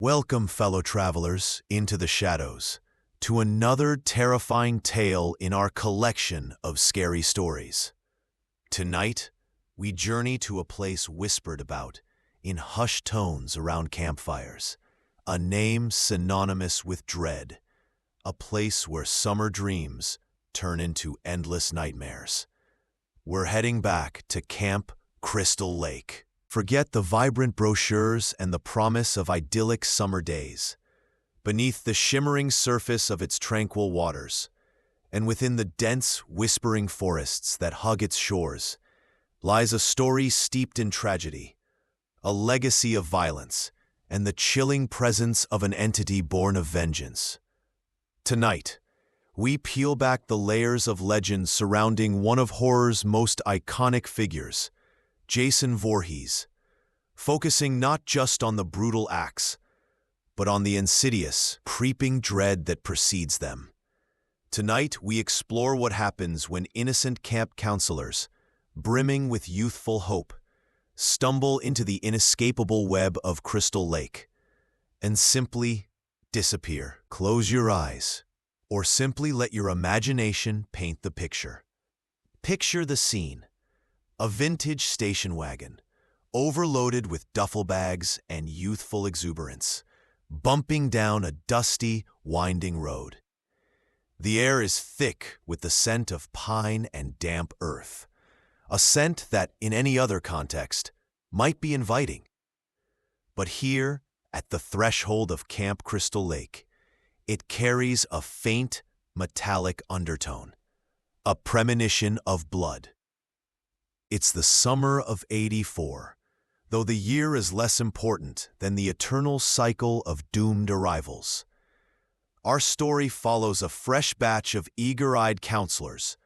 Welcome, fellow travelers, into the shadows, to another terrifying tale in our collection of scary stories. Tonight, we journey to a place whispered about in hushed tones around campfires, a name synonymous with dread, a place where summer dreams turn into endless nightmares. We're heading back to Camp Crystal Lake. Forget the vibrant brochures and the promise of idyllic summer days. Beneath the shimmering surface of its tranquil waters, and within the dense, whispering forests that hug its shores, lies a story steeped in tragedy, a legacy of violence, and the chilling presence of an entity born of vengeance. Tonight, we peel back the layers of legend surrounding one of horror's most iconic figures, Jason Voorhees, focusing not just on the brutal acts, but on the insidious, creeping dread that precedes them. Tonight, we explore what happens when innocent camp counselors, brimming with youthful hope, stumble into the inescapable web of Crystal Lake and simply disappear. Close your eyes, or simply let your imagination paint the picture. Picture the scene. A vintage station wagon, overloaded with duffel bags and youthful exuberance, bumping down a dusty, winding road. The air is thick with the scent of pine and damp earth, a scent that, in any other context, might be inviting. But here, at the threshold of Camp Crystal Lake, it carries a faint, metallic undertone, a premonition of blood. It's the summer of '84, though the year is less important than the eternal cycle of doomed arrivals. Our story follows a fresh batch of eager-eyed counselors,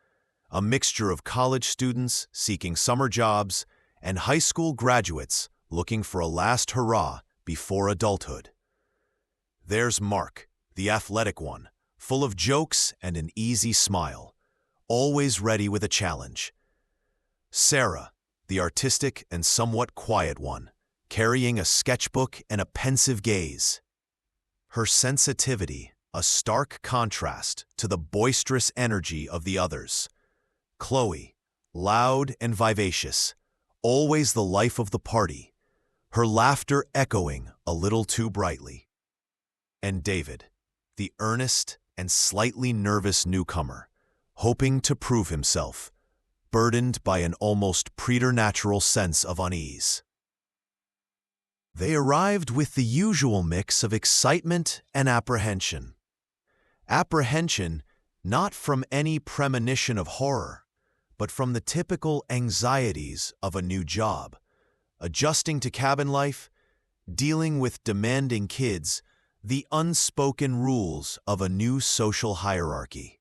a mixture of college students seeking summer jobs and high school graduates looking for a last hurrah before adulthood. There's Mark, the athletic one, full of jokes and an easy smile, always ready with a challenge. Sarah, the artistic and somewhat quiet one, carrying a sketchbook and a pensive gaze. Her sensitivity, a stark contrast to the boisterous energy of the others. Chloe, loud and vivacious, always the life of the party, her laughter echoing a little too brightly. And David, the earnest and slightly nervous newcomer, hoping to prove himself, burdened by an almost preternatural sense of unease. They arrived with the usual mix of excitement and apprehension. Apprehension not from any premonition of horror, but from the typical anxieties of a new job, adjusting to cabin life, dealing with demanding kids, the unspoken rules of a new social hierarchy.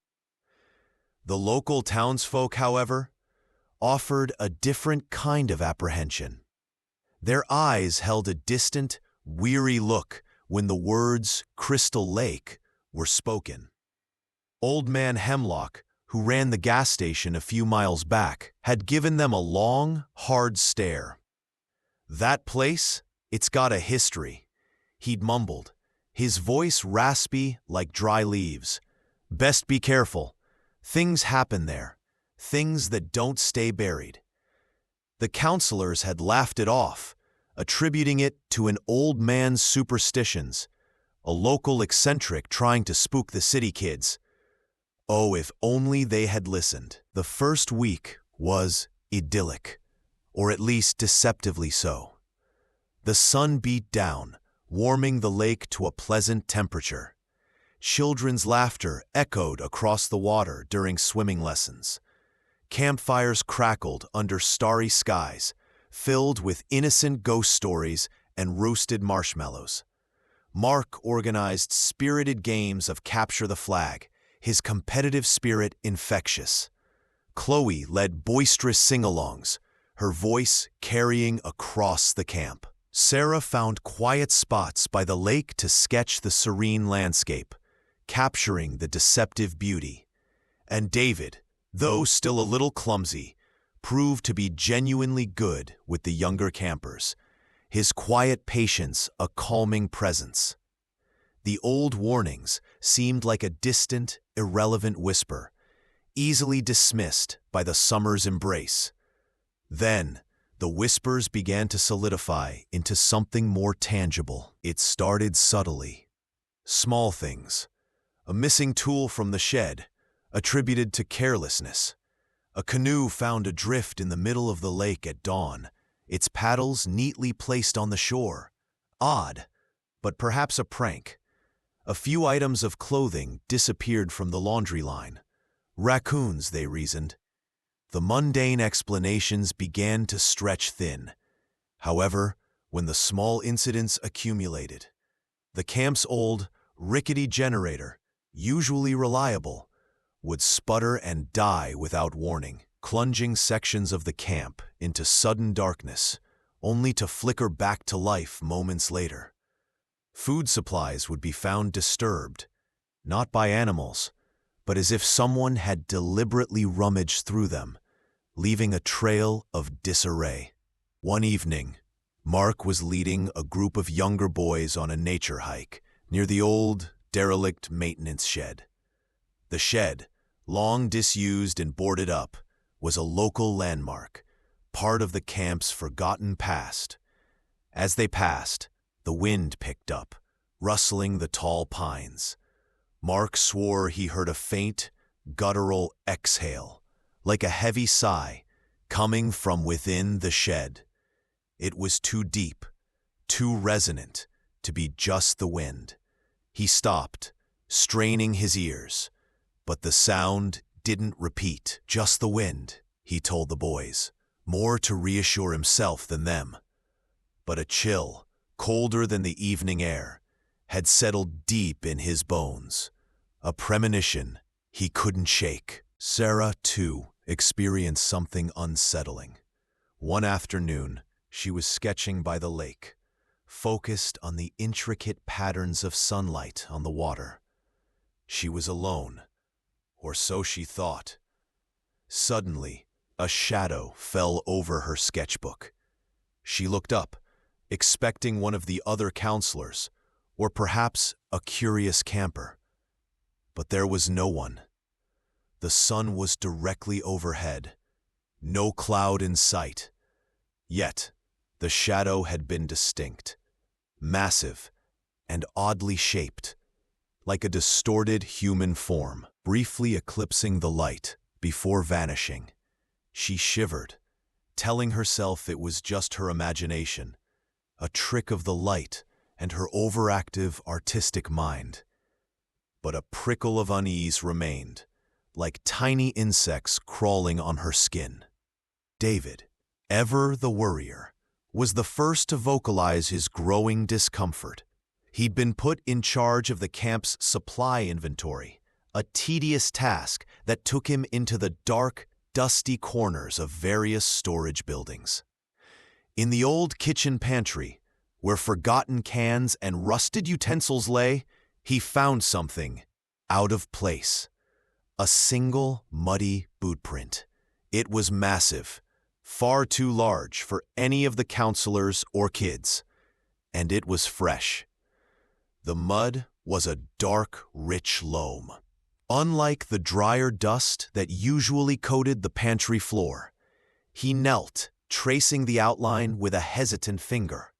The local townsfolk, however, offered a different kind of apprehension. Their eyes held a distant, weary look when the words Crystal Lake were spoken. Old Man Hemlock, who ran the gas station a few miles back, had given them a long, hard stare. "That place, it's got a history," he'd mumbled, his voice raspy like dry leaves. "Best be careful. Things happen there. Things that don't stay buried." The counselors had laughed it off, attributing it to an old man's superstitions, a local eccentric trying to spook the city kids. Oh, if only they had listened. The first week was idyllic, or at least deceptively so. The sun beat down, warming the lake to a pleasant temperature. Children's laughter echoed across the water during swimming lessons. Campfires crackled under starry skies, filled with innocent ghost stories and roasted marshmallows. Mark organized spirited games of capture the flag, his competitive spirit infectious. Chloe led boisterous sing-alongs, her voice carrying across the camp. Sarah found quiet spots by the lake to sketch the serene landscape, capturing the deceptive beauty. And David, though still a little clumsy, proved to be genuinely good with the younger campers, his quiet patience a calming presence. The old warnings seemed like a distant, irrelevant whisper, easily dismissed by the summer's embrace. Then, the whispers began to solidify into something more tangible. It started subtly. Small things. A missing tool from the shed, attributed to carelessness. A canoe found adrift in the middle of the lake at dawn, its paddles neatly placed on the shore. Odd, but perhaps a prank. A few items of clothing disappeared from the laundry line. Raccoons, they reasoned. The mundane explanations began to stretch thin. However, when the small incidents accumulated, the camp's old, rickety generator, usually reliable, would sputter and die without warning, plunging sections of the camp into sudden darkness, only to flicker back to life moments later. Food supplies would be found disturbed, not by animals, but as if someone had deliberately rummaged through them, leaving a trail of disarray. One evening, Mark was leading a group of younger boys on a nature hike near the old, derelict maintenance shed. The shed, long disused and boarded up, was a local landmark, part of the camp's forgotten past. As they passed, the wind picked up, rustling the tall pines. Mark swore he heard a faint, guttural exhale, like a heavy sigh, coming from within the shed. It was too deep, too resonant, to be just the wind. He stopped, straining his ears, but the sound didn't repeat. Just the wind, he told the boys, more to reassure himself than them. But a chill, colder than the evening air, had settled deep in his bones, a premonition he couldn't shake. Sarah, too, experienced something unsettling. One afternoon, she was sketching by the lake, focused on the intricate patterns of sunlight on the water. She was alone, or so she thought. Suddenly, a shadow fell over her sketchbook. She looked up, expecting one of the other counselors, or perhaps a curious camper. But there was no one. The sun was directly overhead, no cloud in sight. Yet, the shadow had been distinct, massive, and oddly shaped, like a distorted human form, briefly eclipsing the light before vanishing. She shivered, telling herself it was just her imagination, a trick of the light and her overactive artistic mind. But a prickle of unease remained, like tiny insects crawling on her skin. David, ever the worrier, was the first to vocalize his growing discomfort. He'd been put in charge of the camp's supply inventory, a tedious task that took him into the dark, dusty corners of various storage buildings. In the old kitchen pantry, where forgotten cans and rusted utensils lay, he found something out of place. A single muddy boot print. It was massive, far too large for any of the counselors or kids, and it was fresh. The mud was a dark, rich loam. Unlike the drier dust that usually coated the pantry floor, he knelt, tracing the outline with a hesitant finger.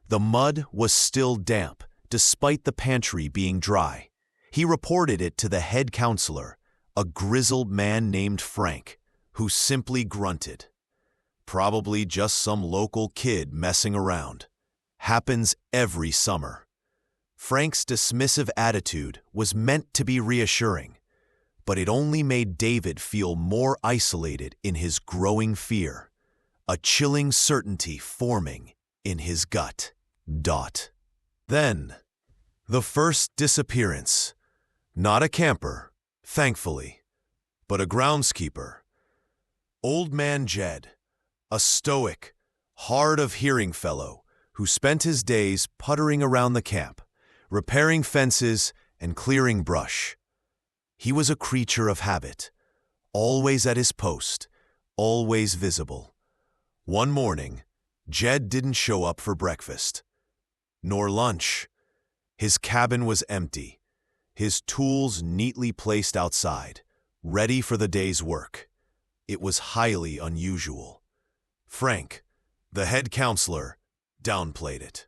The mud was still damp, despite the pantry being dry. He reported it to the head counselor, a grizzled man named Frank, who simply grunted. Probably just some local kid messing around. Happens every summer. Frank's dismissive attitude was meant to be reassuring, but it only made David feel more isolated in his growing fear, a chilling certainty forming in his gut. Then, the first disappearance. Not a camper, thankfully, but a groundskeeper. Old Man Jed, a stoic, hard-of-hearing fellow who spent his days puttering around the camp, repairing fences and clearing brush. He was a creature of habit, always at his post, always visible. One morning, Jed didn't show up for breakfast, nor lunch. His cabin was empty, his tools neatly placed outside, ready for the day's work. It was highly unusual. Frank, the head counselor, downplayed it.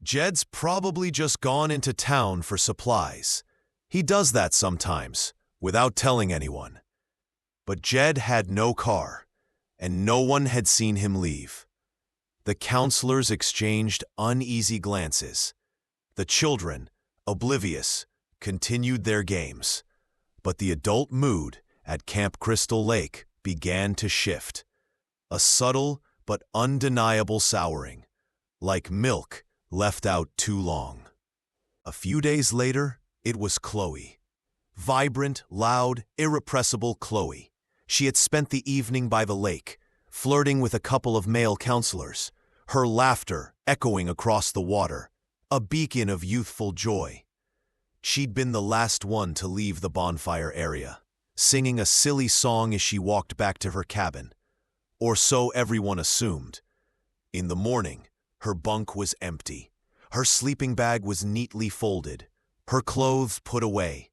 Jed's probably just gone into town for supplies. He does that sometimes, without telling anyone. But Jed had no car, and no one had seen him leave. The counselors exchanged uneasy glances. The children, oblivious, continued their games. But the adult mood at Camp Crystal Lake began to shift. A subtle but undeniable souring, like milk left out too long. A few days later, it was Chloe. Vibrant, loud, irrepressible Chloe. She had spent the evening by the lake, flirting with a couple of male counselors, her laughter echoing across the water, a beacon of youthful joy. She'd been the last one to leave the bonfire area, singing a silly song as she walked back to her cabin. Or so everyone assumed. In the morning, her bunk was empty. Her sleeping bag was neatly folded, her clothes put away.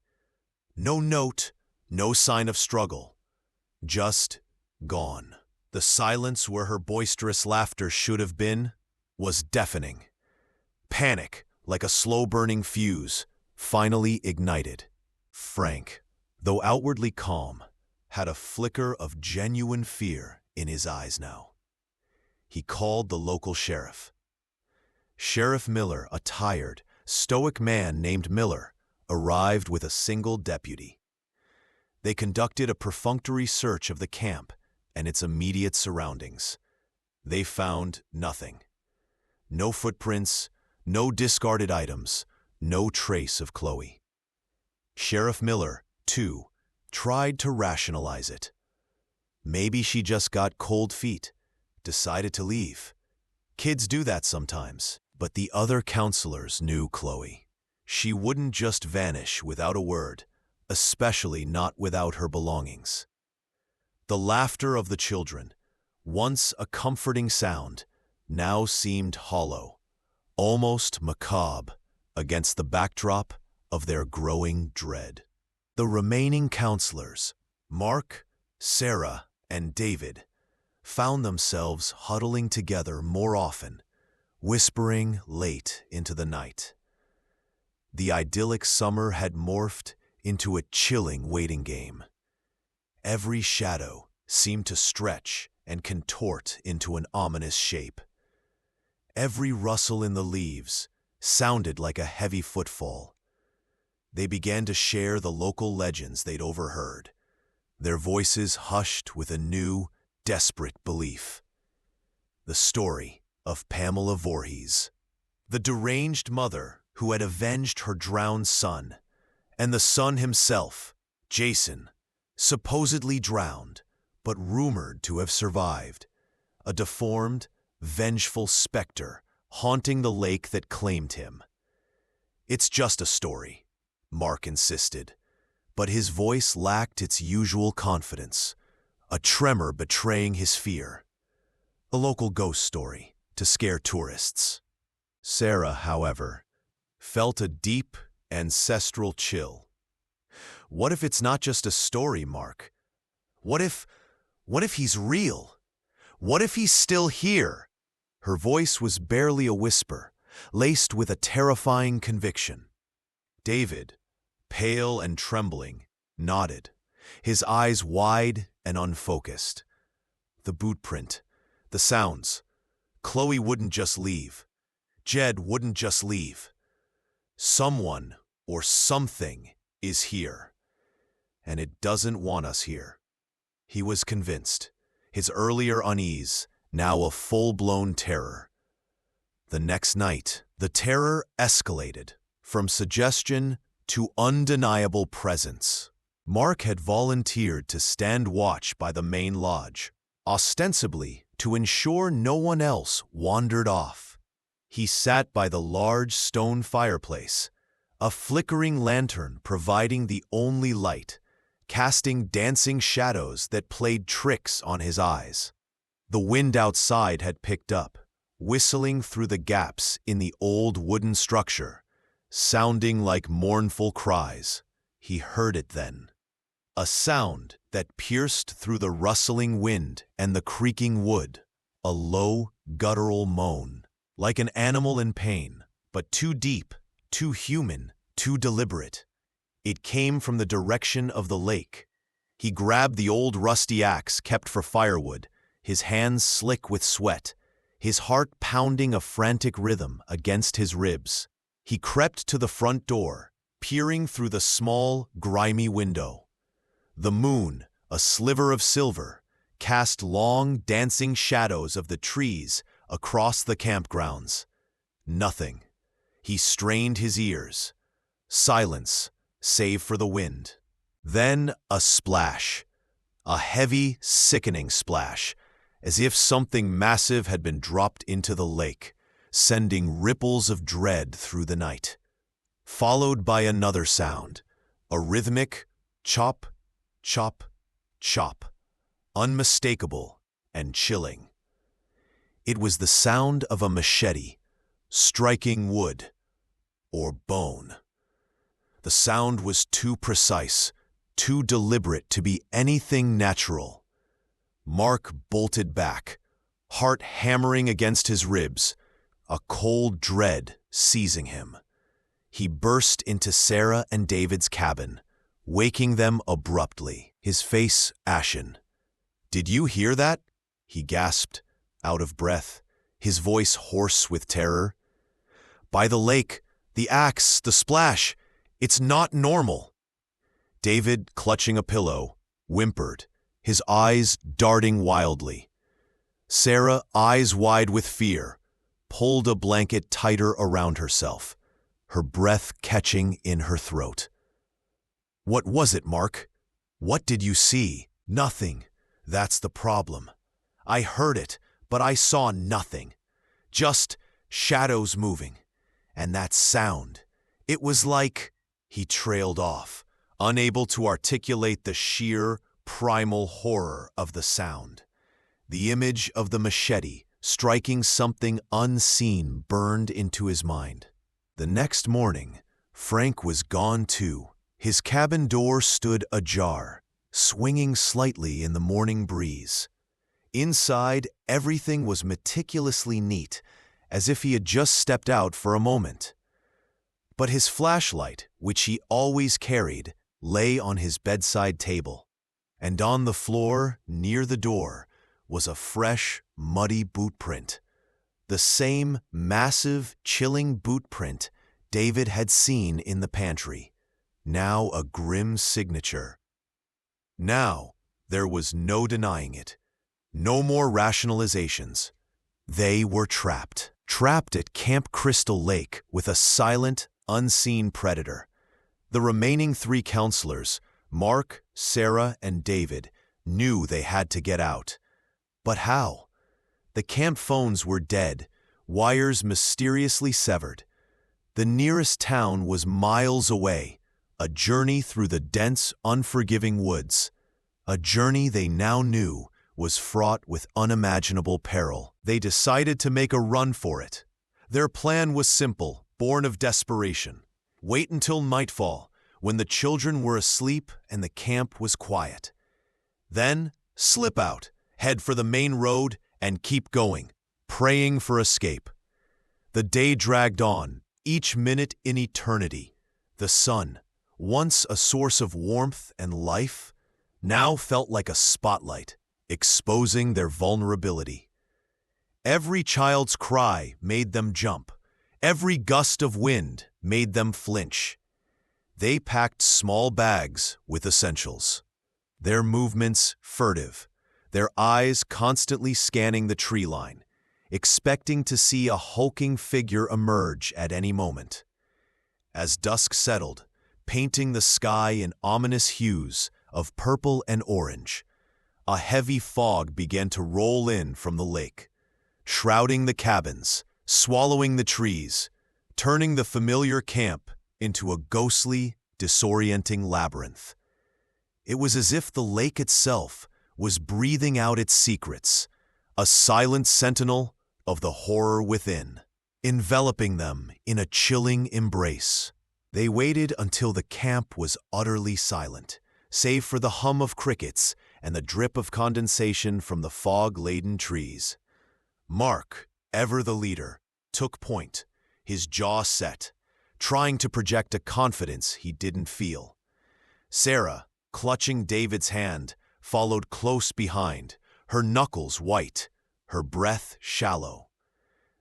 No note, no sign of struggle. Just gone. The silence where her boisterous laughter should have been was deafening. Panic, like a slow-burning fuse, finally ignited. Frank, though outwardly calm, had a flicker of genuine fear in his eyes now. He called the local sheriff. Sheriff Miller, a tired, stoic man named Miller, arrived with a single deputy. They conducted a perfunctory search of the camp and its immediate surroundings. They found nothing. No footprints, no discarded items, no trace of Chloe. Sheriff Miller, too, tried to rationalize it. Maybe she just got cold feet, decided to leave. Kids do that sometimes. But the other counselors knew Chloe. She wouldn't just vanish without a word, especially not without her belongings. The laughter of the children, once a comforting sound, now seemed hollow, almost macabre, against the backdrop of their growing dread. The remaining counselors, Mark, Sarah, and David, found themselves huddling together more often, whispering late into the night. The idyllic summer had morphed into a chilling waiting game. Every shadow seemed to stretch and contort into an ominous shape. Every rustle in the leaves sounded like a heavy footfall. They began to share the local legends they'd overheard, their voices hushed with a new, desperate belief. The story of Pamela Voorhees, the deranged mother who had avenged her drowned son, and the son himself, Jason, supposedly drowned, but rumored to have survived, a deformed, vengeful specter haunting the lake that claimed him. "It's just a story," Mark insisted, but his voice lacked its usual confidence, a tremor betraying his fear. A local ghost story to scare tourists. Sarah, however, felt a deep, ancestral chill. What if it's not just a story, Mark? What if he's real? What if he's still here? Her voice was barely a whisper, laced with a terrifying conviction. David, pale and trembling, nodded, his eyes wide and unfocused. The boot print, the sounds. Chloe wouldn't just leave. Jed wouldn't just leave. Someone or something is here, and it doesn't want us here. He was convinced, his earlier unease now a full-blown terror. The next night, the terror escalated from suggestion to undeniable presence. Mark had volunteered to stand watch by the main lodge, ostensibly to ensure no one else wandered off. He sat by the large stone fireplace, a flickering lantern providing the only light, casting dancing shadows that played tricks on his eyes. The wind outside had picked up, whistling through the gaps in the old wooden structure, sounding like mournful cries. He heard it then. A sound that pierced through the rustling wind and the creaking wood, a low, guttural moan, like an animal in pain, but too deep, too human, too deliberate. It came from the direction of the lake. He grabbed the old rusty axe kept for firewood, his hands slick with sweat, his heart pounding a frantic rhythm against his ribs. He crept to the front door, peering through the small, grimy window. The moon, a sliver of silver, cast long, dancing shadows of the trees across the campgrounds. Nothing. He strained his ears. Silence, save for the wind. Then a splash. A heavy, sickening splash, as if something massive had been dropped into the lake, sending ripples of dread through the night. Followed by another sound, a rhythmic chop, chop, chop, unmistakable and chilling. It was the sound of a machete striking wood or bone. The sound was too precise, too deliberate to be anything natural. Mark bolted back, heart hammering against his ribs, a cold dread seizing him. He burst into Sarah and David's cabin, waking them abruptly, his face ashen. "Did you hear that?" he gasped, out of breath, his voice hoarse with terror. "By the lake, the axe, the splash, it's not normal." David, clutching a pillow, whimpered, his eyes darting wildly. Sarah, eyes wide with fear, pulled a blanket tighter around herself, her breath catching in her throat. "What was it, Mark? What did you see?" "Nothing. That's the problem. I heard it, but I saw nothing. Just shadows moving. And that sound. It was like—" He trailed off, unable to articulate the sheer, primal horror of the sound. The image of the machete striking something unseen burned into his mind. The next morning, Frank was gone too. His cabin door stood ajar, swinging slightly in the morning breeze. Inside, everything was meticulously neat, as if he had just stepped out for a moment. But his flashlight, which he always carried, lay on his bedside table. And on the floor, near the door, was a fresh, muddy boot print. The same massive, chilling boot print David had seen in the pantry. Now a grim signature. Now there was no denying it. No more rationalizations. They were trapped. Trapped at Camp Crystal Lake with a silent, unseen predator. The remaining 3 counselors, Mark, Sarah, and David, knew they had to get out. But how? The camp phones were dead, wires mysteriously severed. The nearest town was miles away, a journey through the dense, unforgiving woods. A journey they now knew was fraught with unimaginable peril. They decided to make a run for it. Their plan was simple, born of desperation. Wait until nightfall, when the children were asleep and the camp was quiet. Then slip out, head for the main road, and keep going, praying for escape. The day dragged on, each minute an eternity. The sun, once a source of warmth and life, now felt like a spotlight, exposing their vulnerability. Every child's cry made them jump. Every gust of wind made them flinch. They packed small bags with essentials, their movements furtive, their eyes constantly scanning the tree line, expecting to see a hulking figure emerge at any moment. As dusk settled, painting the sky in ominous hues of purple and orange, a heavy fog began to roll in from the lake, shrouding the cabins, swallowing the trees, turning the familiar camp into a ghostly, disorienting labyrinth. It was as if the lake itself was breathing out its secrets, a silent sentinel of the horror within, enveloping them in a chilling embrace. They waited until the camp was utterly silent, save for the hum of crickets and the drip of condensation from the fog-laden trees. Mark, ever the leader, took point, his jaw set, trying to project a confidence he didn't feel. Sarah, clutching David's hand, followed close behind, her knuckles white, her breath shallow.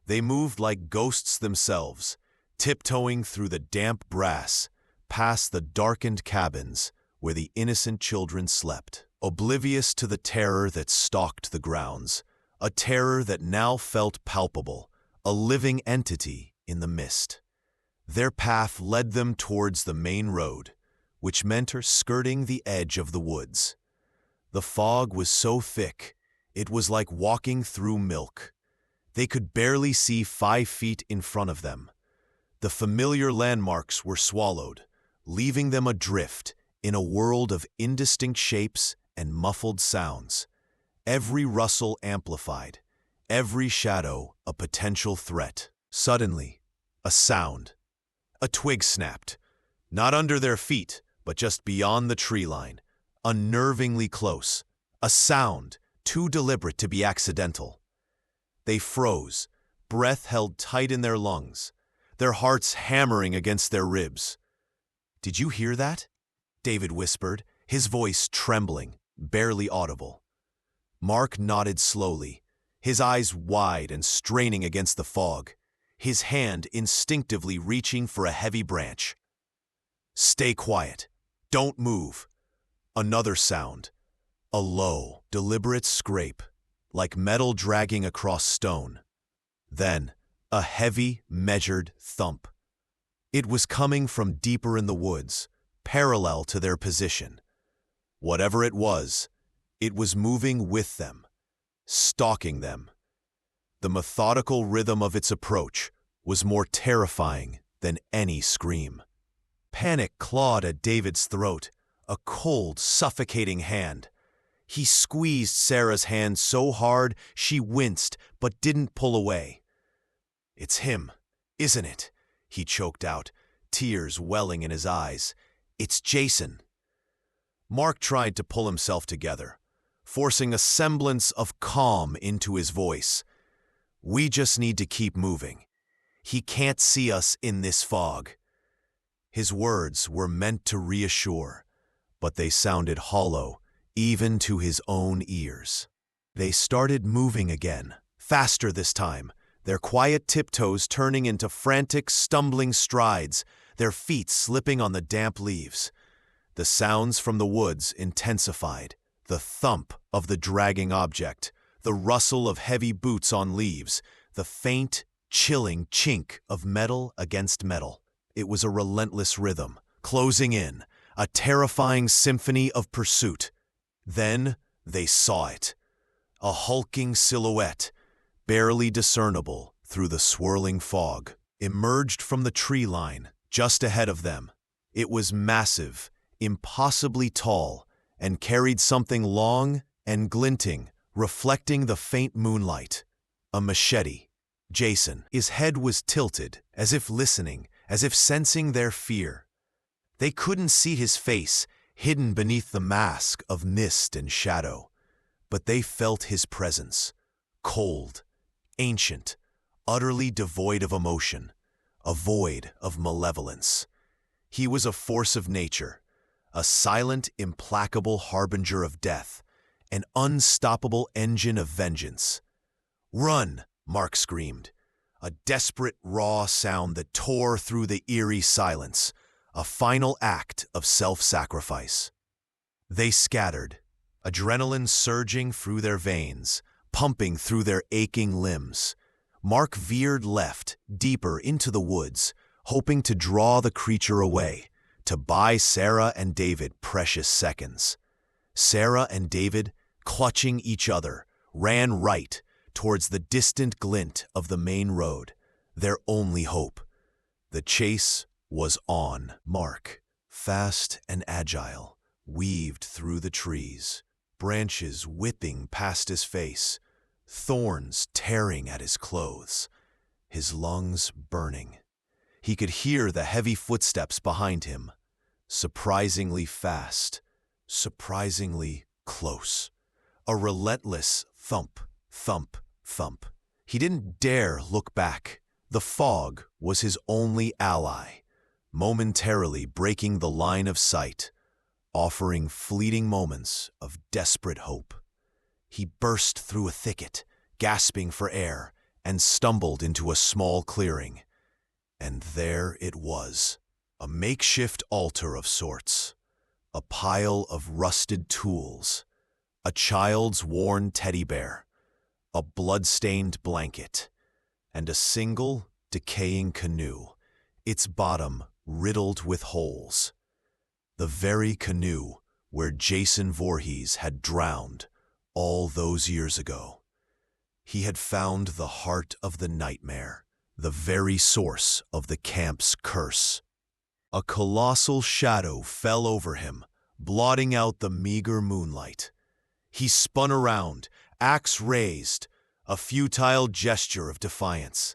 They moved like ghosts themselves, tiptoeing through the damp brass, past the darkened cabins where the innocent children slept, oblivious to the terror that stalked the grounds, a terror that now felt palpable, a living entity in the mist. Their path led them towards the main road, which meant her skirting the edge of the woods. The fog was so thick, it was like walking through milk. They could barely see 5 feet in front of them. The familiar landmarks were swallowed, leaving them adrift in a world of indistinct shapes and muffled sounds. Every rustle amplified, every shadow a potential threat. Suddenly, a sound. A twig snapped, not under their feet, but just beyond the tree line, unnervingly close. A sound too deliberate to be accidental. They froze, breath held tight in their lungs, their hearts hammering against their ribs. "Did you hear that?" David whispered, his voice trembling, barely audible. Mark nodded slowly, his eyes wide and straining against the fog, his hand instinctively reaching for a heavy branch. "Stay quiet. Don't move." Another sound, a low, deliberate scrape, like metal dragging across stone. Then, a heavy, measured thump. It was coming from deeper in the woods, parallel to their position. Whatever it was moving with them, stalking them. The methodical rhythm of its approach was more terrifying than any scream. Panic clawed at David's throat, a cold, suffocating hand. He squeezed Sarah's hand so hard she winced but didn't pull away. "It's him, isn't it?" he choked out, tears welling in his eyes. "It's Jason." Mark tried to pull himself together, forcing a semblance of calm into his voice. "We just need to keep moving. He can't see us in this fog." His words were meant to reassure, but they sounded hollow, even to his own ears. They started moving again, faster this time, their quiet tiptoes turning into frantic, stumbling strides, their feet slipping on the damp leaves. The sounds from the woods intensified, the thump of the dragging object, the rustle of heavy boots on leaves, the faint, chilling chink of metal against metal. It was a relentless rhythm, closing in, a terrifying symphony of pursuit. Then they saw it. A hulking silhouette, barely discernible through the swirling fog, emerged from the tree line just ahead of them. It was massive, impossibly tall, and carried something long and glinting, reflecting the faint moonlight. A machete. Jason. His head was tilted, as if listening, as if sensing their fear. They couldn't see his face, hidden beneath the mask of mist and shadow, but they felt his presence, cold, ancient, utterly devoid of emotion, a void of malevolence. He was a force of nature, a silent, implacable harbinger of death, an unstoppable engine of vengeance. "Run!" Mark screamed, a desperate, raw sound that tore through the eerie silence, a final act of self-sacrifice. They scattered, adrenaline surging through their veins, pumping through their aching limbs. Mark veered left, deeper into the woods, hoping to draw the creature away, to buy Sarah and David precious seconds. Sarah and David, clutching each other, ran right towards the distant glint of the main road, their only hope. The chase was on. Mark, fast and agile, weaved through the trees, branches whipping past his face, thorns tearing at his clothes, his lungs burning. He could hear the heavy footsteps behind him, surprisingly fast, surprisingly close. A relentless thump, thump, thump. He didn't dare look back. The fog was his only ally, momentarily breaking the line of sight, offering fleeting moments of desperate hope. He burst through a thicket, gasping for air, and stumbled into a small clearing. And there it was, a makeshift altar of sorts, a pile of rusted tools, a child's worn teddy bear, a blood-stained blanket, and a single, decaying canoe, its bottom riddled with holes. The very canoe where Jason Voorhees had drowned all those years ago. He had found the heart of the nightmare, the very source of the camp's curse. A colossal shadow fell over him, blotting out the meager moonlight. He spun around, axe raised, a futile gesture of defiance.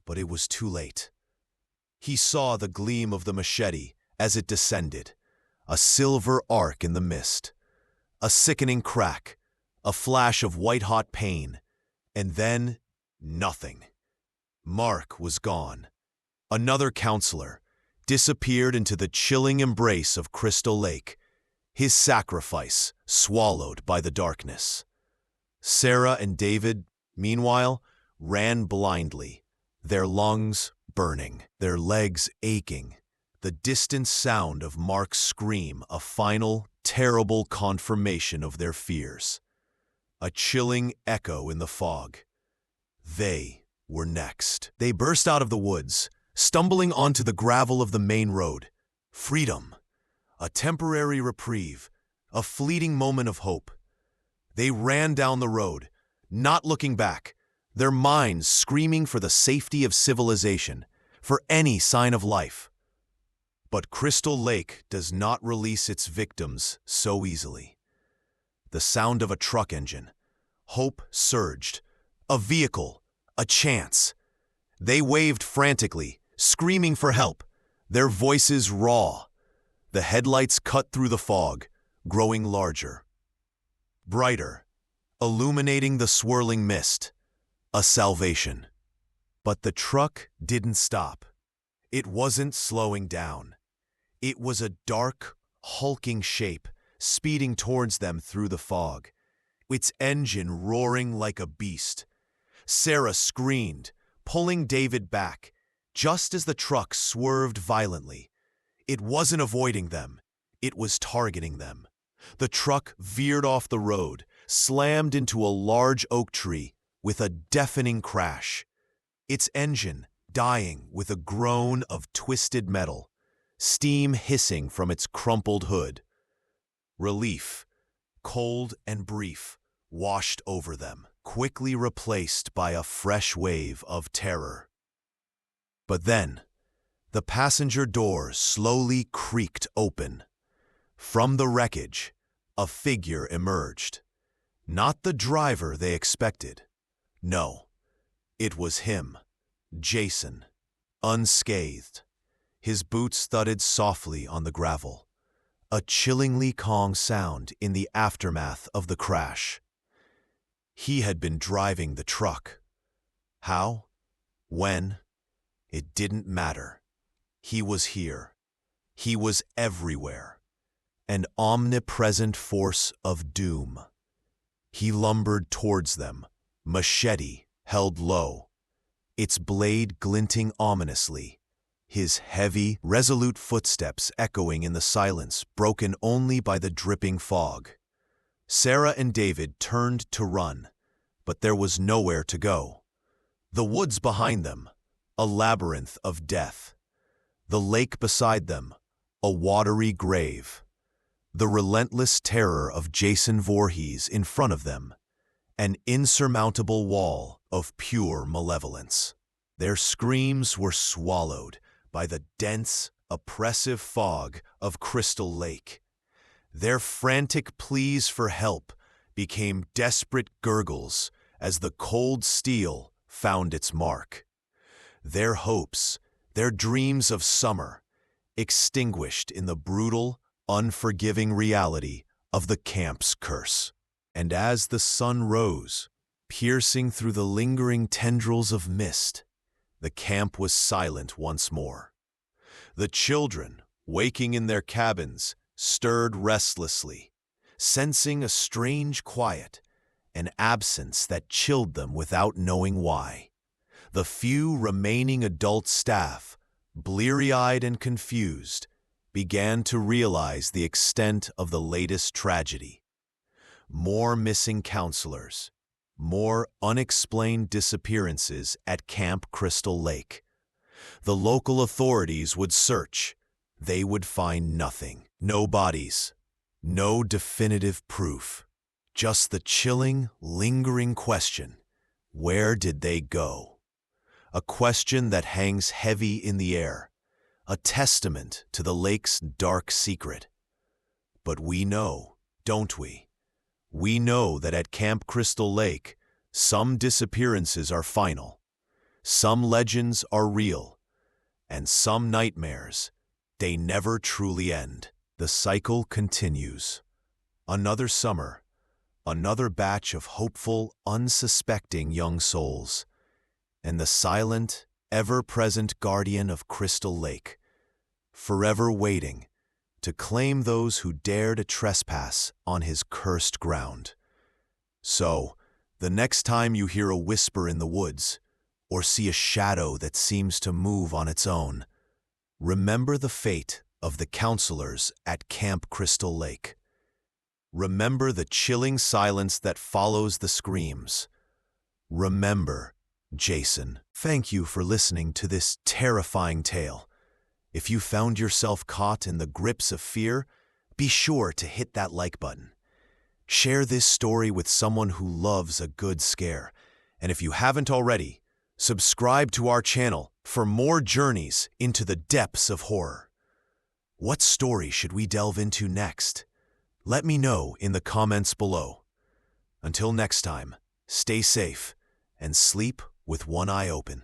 But it was too late. He saw the gleam of the machete as it descended, a silver arc in the mist, a sickening crack, a flash of white-hot pain, and then nothing. Mark was gone. Another counselor disappeared into the chilling embrace of Crystal Lake, his sacrifice swallowed by the darkness. Sarah and David, meanwhile, ran blindly, their lungs burning, their legs aching, the distant sound of Mark's scream a final, terrible confirmation of their fears. A chilling echo in the fog. They were next. They burst out of the woods, stumbling onto the gravel of the main road. Freedom. A temporary reprieve. A fleeting moment of hope. They ran down the road, not looking back, their minds screaming for the safety of civilization, for any sign of life. But Crystal Lake does not release its victims so easily. The sound of a truck engine. Hope surged. A vehicle. A chance. They waved frantically, screaming for help, their voices raw. The headlights cut through the fog, growing larger, brighter, illuminating the swirling mist. A salvation. But the truck didn't stop. It wasn't slowing down. It was a dark, hulking shape, speeding towards them through the fog, its engine roaring like a beast. Sarah screamed, pulling David back, just as the truck swerved violently. It wasn't avoiding them. It was targeting them. The truck veered off the road, slammed into a large oak tree with a deafening crash, its engine dying with a groan of twisted metal, steam hissing from its crumpled hood. Relief, cold and brief, washed over them, quickly replaced by a fresh wave of terror. But then, the passenger door slowly creaked open. From the wreckage, a figure emerged. Not the driver they expected. No, it was him, Jason, unscathed. His boots thudded softly on the gravel, a chillingly calm sound in the aftermath of the crash. He had been driving the truck. How? When? It didn't matter. He was here. He was everywhere. An omnipresent force of doom. He lumbered towards them, machete held low, its blade glinting ominously, his heavy, resolute footsteps echoing in the silence broken only by the dripping fog. Sarah and David turned to run, but there was nowhere to go. The woods behind them, a labyrinth of death. The lake beside them, a watery grave. The relentless terror of Jason Voorhees in front of them, an insurmountable wall of pure malevolence. Their screams were swallowed by the dense, oppressive fog of Crystal Lake. Their frantic pleas for help became desperate gurgles as the cold steel found its mark. Their hopes, their dreams of summer, extinguished in the brutal, unforgiving reality of the camp's curse. And as the sun rose, piercing through the lingering tendrils of mist, the camp was silent once more. The children, waking in their cabins, stirred restlessly, sensing a strange quiet, an absence that chilled them without knowing why. The few remaining adult staff, bleary-eyed and confused, began to realize the extent of the latest tragedy. More missing counselors, more unexplained disappearances at Camp Crystal Lake. The local authorities would search. They would find nothing. No bodies, no definitive proof. Just the chilling, lingering question, where did they go? A question that hangs heavy in the air, a testament to the lake's dark secret. But we know, don't we? We know that at Camp Crystal Lake, some disappearances are final, some legends are real, and some nightmares, they never truly end. The cycle continues. Another summer, another batch of hopeful, unsuspecting young souls, and the silent, ever-present guardian of Crystal Lake, forever waiting to claim those who dare to trespass on his cursed ground. So, the next time you hear a whisper in the woods, or see a shadow that seems to move on its own, remember the fate of the counselors at Camp Crystal Lake. Remember the chilling silence that follows the screams. Remember, Jason. Thank you for listening to this terrifying tale. If you found yourself caught in the grips of fear, be sure to hit that like button. Share this story with someone who loves a good scare. And if you haven't already, subscribe to our channel for more journeys into the depths of horror. What story should we delve into next? Let me know in the comments below. Until next time, stay safe and sleep with one eye open.